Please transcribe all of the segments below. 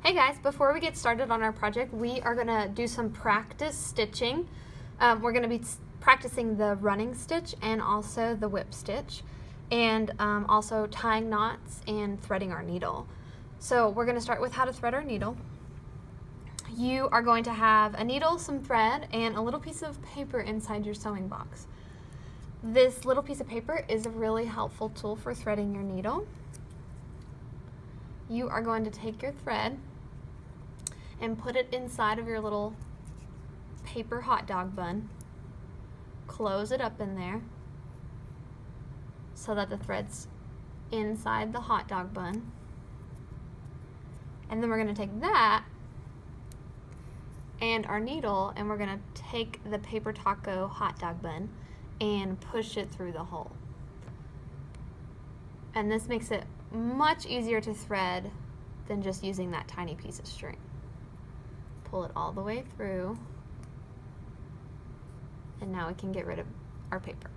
Hey guys, before we get started on our project, we are going to do some practice stitching. We're going to be practicing the running stitch and also the whip stitch, and also tying knots and threading our needle. So we're going to start with how to thread our needle. You are going to have a needle, some thread, and a little piece of paper inside your sewing box. This little piece of paper is a really helpful tool for threading your needle. You are going to take your thread and put it inside of your little paper hot dog bun. Close it up in there so that the thread's inside the hot dog bun. And then we're going to take that and our needle, and we're going to take the paper taco hot dog bun and push it through the hole. And this makes it much easier to thread than just using that tiny piece of string. Pull it all the way through, and now we can get rid of our paper.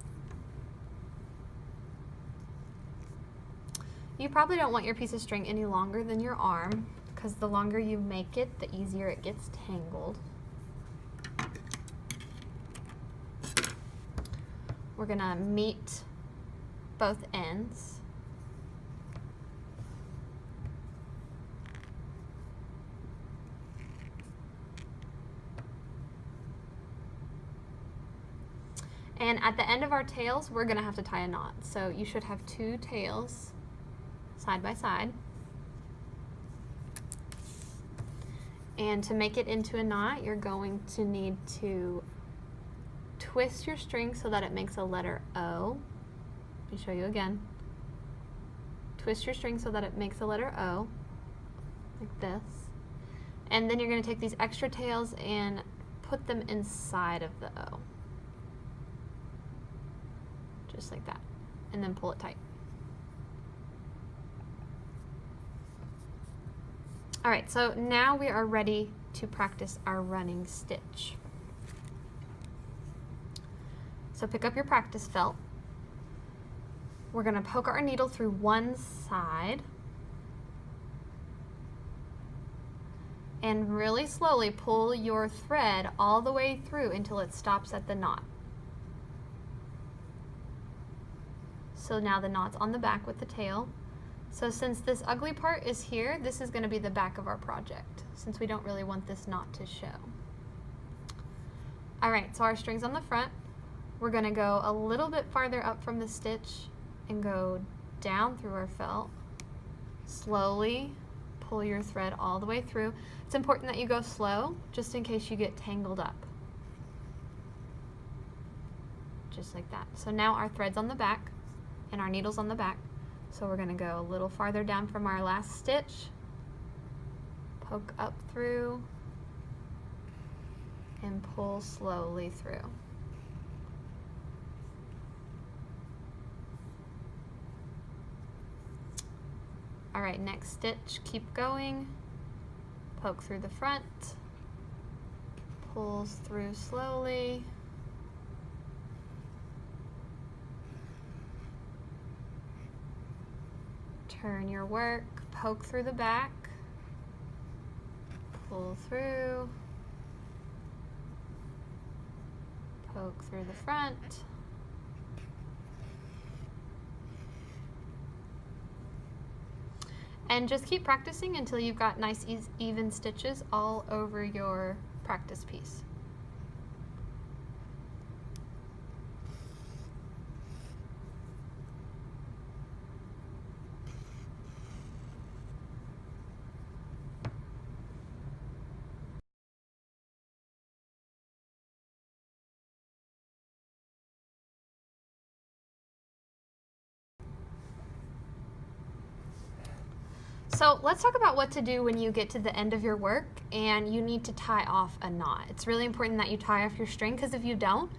You probably don't want your piece of string any longer than your arm, because the longer you make it, the easier it gets tangled. We're gonna meet both ends. And at the end of our tails, we're gonna have to tie a knot. So you should have two tails side by side. And to make it into a knot, you're going to need to twist your string so that it makes a letter O. Let me show you again. Twist your string so that it makes a letter O, like this. And then you're gonna take these extra tails and put them inside of the O. Just like that, and then pull it tight. All right, so now we are ready to practice our running stitch. So pick up your practice felt. We're gonna poke our needle through one side and really slowly pull your thread all the way through until it stops at the knot. So now the knot's on the back with the tail. So since this ugly part is here, this is going to be the back of our project, since we don't really want this knot to show. All right, so our string's on the front. We're going to go a little bit farther up from the stitch and go down through our felt. Slowly pull your thread all the way through. It's important that you go slow, just in case you get tangled up. Just like that. So now our thread's on the back and our needle's on the back. So we're going to go a little farther down from our last stitch, poke up through, and pull slowly through. All right, next stitch, keep going, poke through the front, pulls through slowly, turn your work, poke through the back, pull through, poke through the front, and just keep practicing until you've got nice even stitches all over your practice piece. So let's talk about what to do when you get to the end of your work and you need to tie off a knot. It's really important that you tie off your string, because if you don't,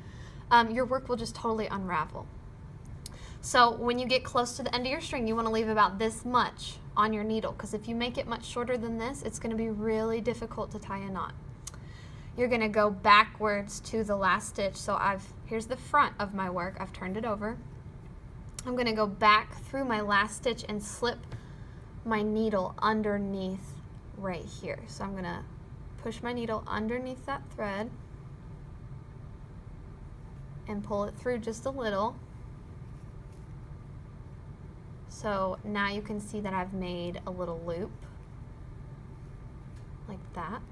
your work will just totally unravel. So when you get close to the end of your string, you want to leave about this much on your needle, because if you make it much shorter than this, it's going to be really difficult to tie a knot. You're going to go backwards to the last stitch. So here's the front of my work. I've turned it over. I'm going to go back through my last stitch and slip my needle underneath right here. So I'm gonna push my needle underneath that thread and pull it through just a little. So now you can see that I've made a little loop like that.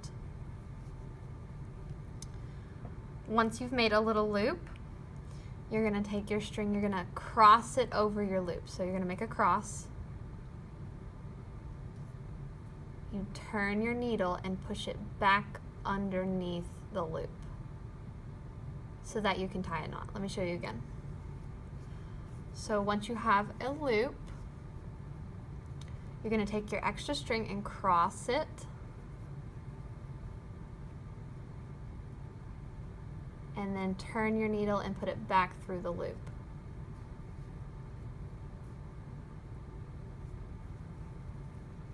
Once you've made a little loop, you're gonna take your string, you're gonna cross it over your loop. So you're gonna make a cross. You turn your needle and push it back underneath the loop so that you can tie a knot. Let me show you again. So once you have a loop, you're gonna take your extra string and cross it. And then turn your needle and put it back through the loop.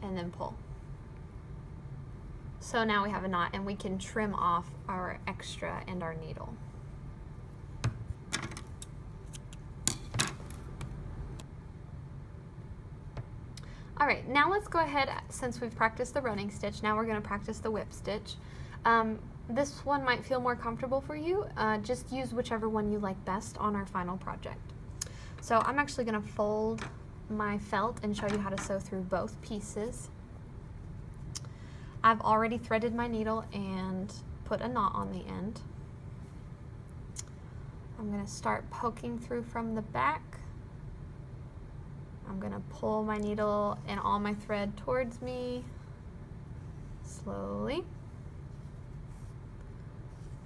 And then pull. So now we have a knot and we can trim off our extra and our needle. All right, now let's go ahead, since we've practiced the running stitch, now we're gonna practice the whip stitch. This one might feel more comfortable for you. Just use whichever one you like best on our final project. So I'm actually gonna fold my felt and show you how to sew through both pieces. I've already threaded my needle and put a knot on the end. I'm gonna start poking through from the back. I'm gonna pull my needle and all my thread towards me slowly.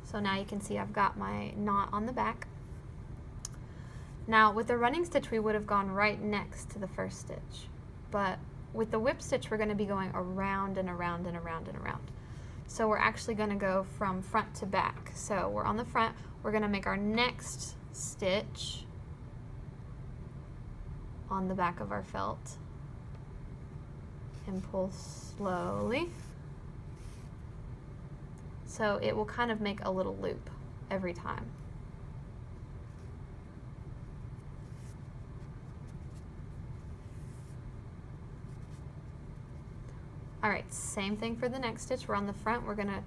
So now you can see I've got my knot on the back. Now with the running stitch we would have gone right next to the first stitch, but with the whip stitch we're going to be going around and around and around and around. So we're actually going to go from front to back. So we're on the front, we're going to make our next stitch on the back of our felt and pull slowly. So it will kind of make a little loop every time. All right, same thing for the next stitch. We're on the front. We're gonna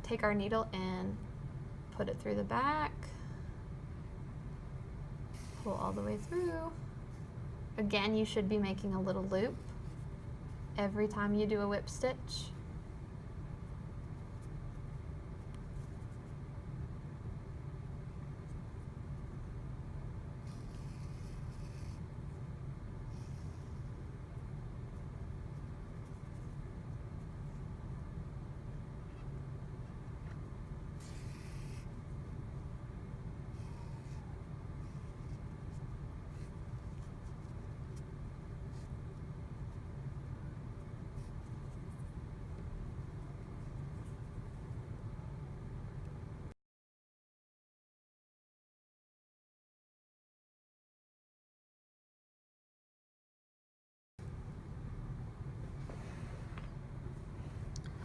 take our needle and put it through the back. Pull all the way through. Again, you should be making a little loop every time you do a whip stitch.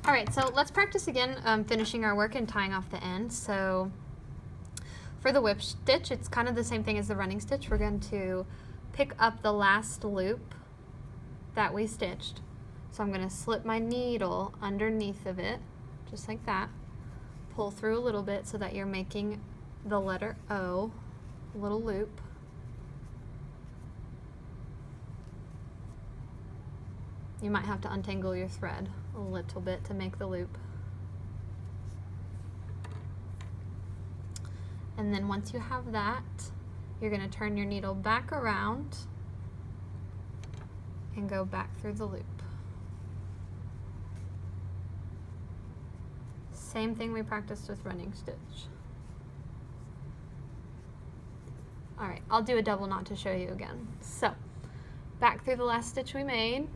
All right, so let's practice again finishing our work and tying off the end. So for the whip stitch, it's kind of the same thing as the running stitch. We're going to pick up the last loop that we stitched. So I'm going to slip my needle underneath of it, just like that. Pull through a little bit so that you're making the letter O, a little loop. You might have to untangle your thread a little bit to make the loop. And then once you have that, you're going to turn your needle back around and go back through the loop. Same thing we practiced with running stitch. All right, I'll do a double knot to show you again. So, back through the last stitch we made.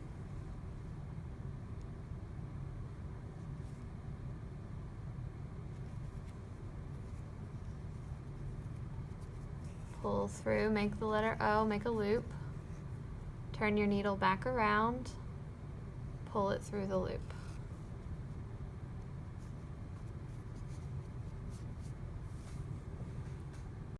Pull through, make the letter O, make a loop. Turn your needle back around, pull it through the loop.